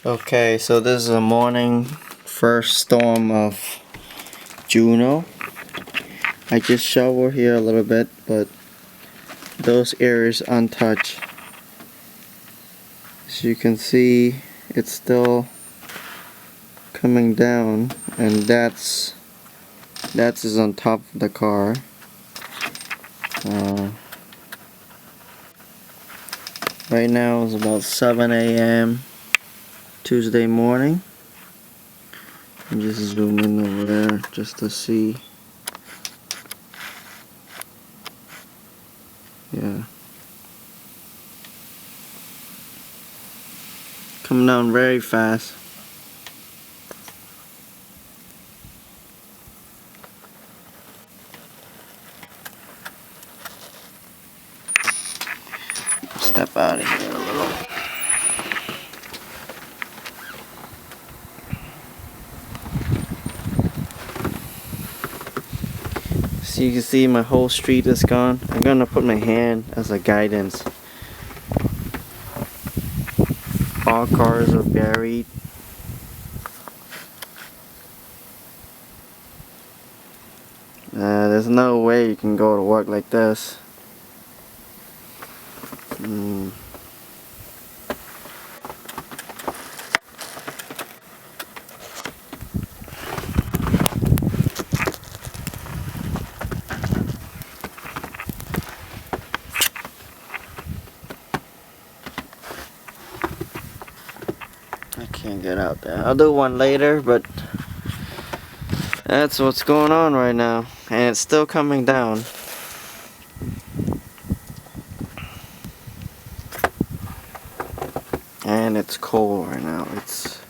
Okay, so this is the morning first storm of Juno. I just shoveled here a little bit, but those areas untouched. As you can see, it's still coming down, and that is on top of the car. Right now it's about 7 a.m. Tuesday morning. I'm just zoom in over there just to see. Yeah. Coming down very fast. Step out of here a little. So you can see my whole street is gone. I'm gonna put my hand as a guidance. All cars are buried. There's no way you can go to work like this. I can't get out there. I'll do one later, but that's what's going on right now, and it's still coming down. And it's cold right now. It's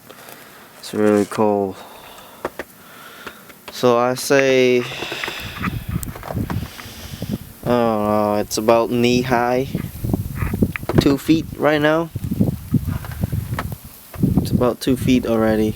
really cold. So I say, I don't know, it's about knee high, 2 feet right now. It's about 2 feet already.